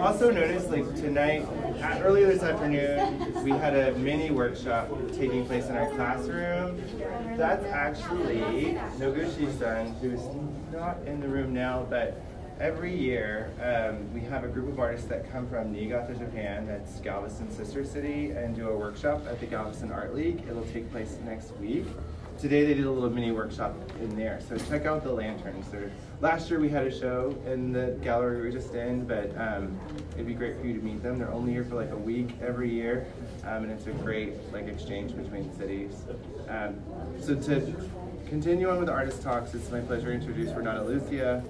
also notice, like tonight, earlier this afternoon, we had a mini workshop taking place in our classroom. That's actually Noguchi-san, who's not in the room now, but every year we have a group of artists that come from Niigata, Japan, that's Galveston's sister city, and do a workshop at the Galveston Art League. It'll take place next week. Today they did a little mini workshop in there, so check out the lanterns. Last year we had a show in the gallery we were just in, but it'd be great for you to meet them. They're only here for like a week every year, and it's a great like exchange between cities. So to continue on with the artist talks, it's my pleasure to introduce Renata Lucia.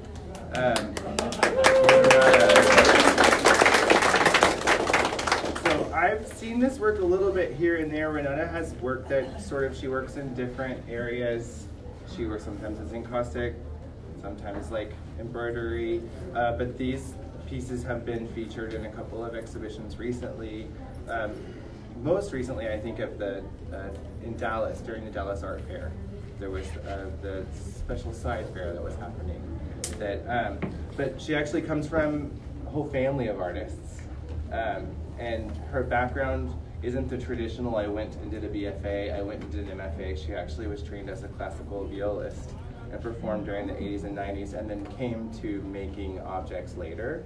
I've seen this work a little bit here and there. Renata has work that she works in different areas. She works sometimes as encaustic, sometimes like embroidery, but these pieces have been featured in a couple of exhibitions recently. Most recently, I think of in Dallas, during the Dallas Art Fair. There was the special side fair that was happening. But she actually comes from a whole family of artists. And her background isn't the traditional, I went and did a BFA, I went and did an MFA. She actually was trained as a classical violist and performed during the 80s and 90s, and then came to making objects later.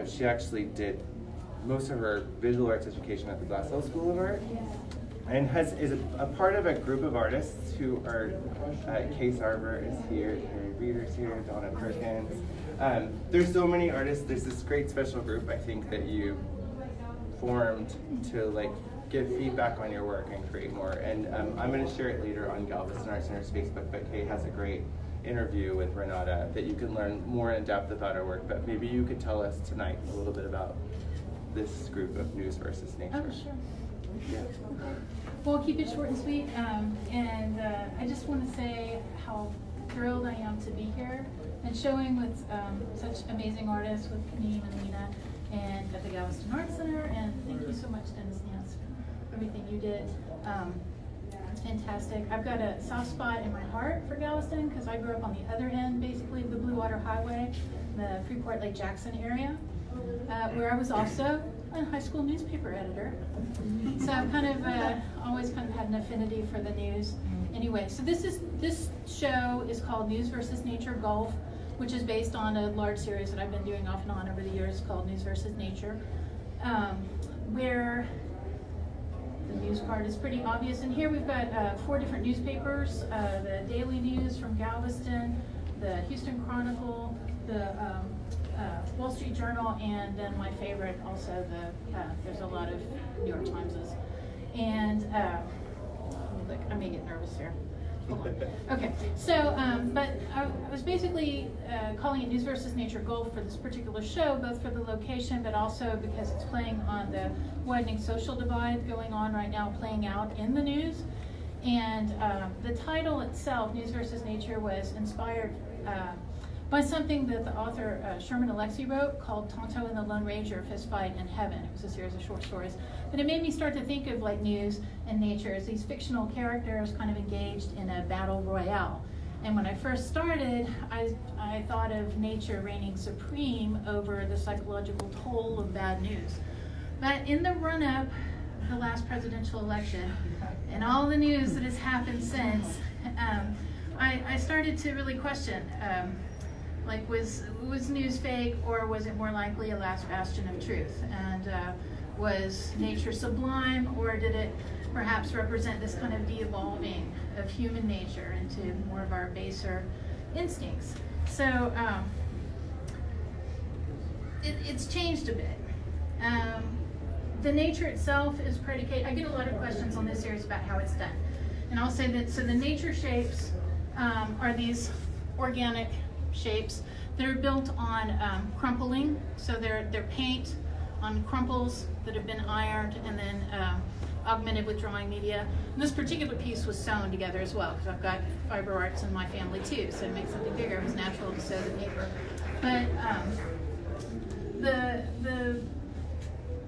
She actually did most of her visual arts education at the Glasgow School of Art, and is a part of a group of artists who are, Case Arbor is here, Terry Reeder's here, Donna Perkins. There's so many artists. There's this great special group, I think, that you formed to like give feedback on your work and create more. And I'm going to share it later on Galveston Art Center's Facebook, but Kay has a great interview with Renata that you can learn more in depth about her work. But maybe you could tell us tonight a little bit about this group of News versus Nature. Oh, sure. Yeah. Okay. Well, I'll keep it short and sweet. I just want to say how thrilled I am to be here and showing with such amazing artists with Kaneem and Lena and at the Galveston Art Center. And thank you so much, Dennis Nance, for everything you did. It's fantastic. I've got a soft spot in my heart for Galveston because I grew up on the other end, basically, of the Blue Water Highway, the Freeport Lake Jackson area, where I was also a high school newspaper editor. So I've kind of always had an affinity for the news. Anyway, so this show is called News versus Nature Gulf, which is based on a large series that I've been doing off and on over the years called News versus Nature, where the news part is pretty obvious. And here we've got 4 different newspapers, the Daily News from Galveston, the Houston Chronicle, the Wall Street Journal, and then my favorite also, there's a lot of New York Timeses. And look, I may get nervous here. Hold on. Okay, so, but I was basically calling it News versus Nature Gulf for this particular show, both for the location, but also because it's playing on the widening social divide going on right now, playing out in the news. And the title itself, News versus Nature, was inspired by something that the author Sherman Alexie wrote called Tonto and the Lone Ranger, Fist Fight in Heaven. It was a series of short stories. But it made me start to think of like news and nature as these fictional characters kind of engaged in a battle royale. And when I first started, I thought of nature reigning supreme over the psychological toll of bad news. But in the run-up to the last presidential election and all the news that has happened since, I started to really question, like was news fake, or was it more likely a last bastion of truth? And was nature sublime, or did it perhaps represent this kind of de-evolving of human nature into more of our baser instincts? So it's changed a bit. The nature itself is predicated. I get a lot of questions on this series about how it's done. And I'll say that, so the nature shapes are these organic shapes that are built on crumpling. So they're paint on crumples that have been ironed and then augmented with drawing media. And this particular piece was sewn together as well, because I've got fiber arts in my family too, so to make something bigger, it was natural to sew the paper. But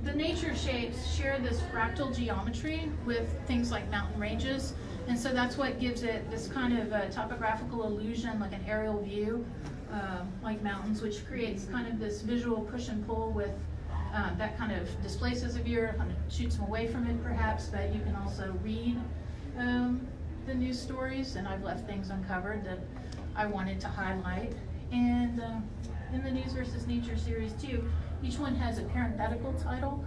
the nature shapes share this fractal geometry with things like mountain ranges. And so that's what gives it this kind of topographical illusion, like an aerial view like mountains, which creates kind of this visual push and pull with that kind of displaces a viewer, kind of shoots them away from it perhaps, but you can also read the news stories, and I've left things uncovered that I wanted to highlight. And in the News versus Nature series too, each one has a parenthetical title.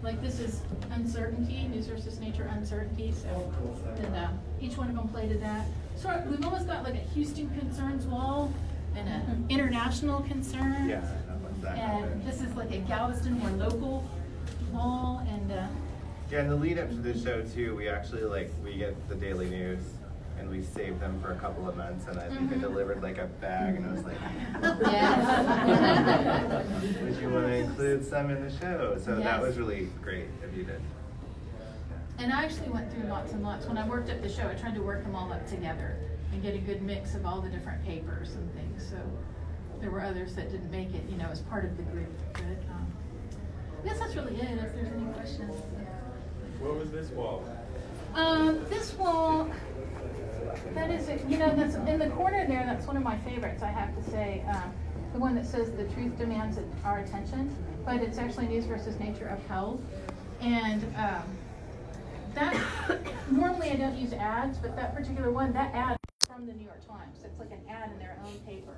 Like this is Uncertainty, News versus Nature Uncertainty, so then each one of them played to that. So we've almost got like a Houston concerns wall and an international concern. Yeah, that and this is like a Galveston more local wall. And yeah, in the lead up to the show too, we actually we get the daily news and we saved them for a couple of months, and I think I delivered like a bag, and I was like, yeah. would you want to include some in the show? So yes. That was really great if you did. And I actually went through lots and lots. When I worked at the show, I tried to work them all up together and get a good mix of all the different papers and things. So there were others that didn't make it, as part of the group. But I guess that's really it, if there's any questions. What was this wall? This wall, that is, that's in the corner there, that's one of my favorites, I have to say. The one that says the truth demands our attention, but it's actually News versus Nature upheld. And that, normally I don't use ads, but that particular one, that ad is from the New York Times. It's like an ad in their own paper.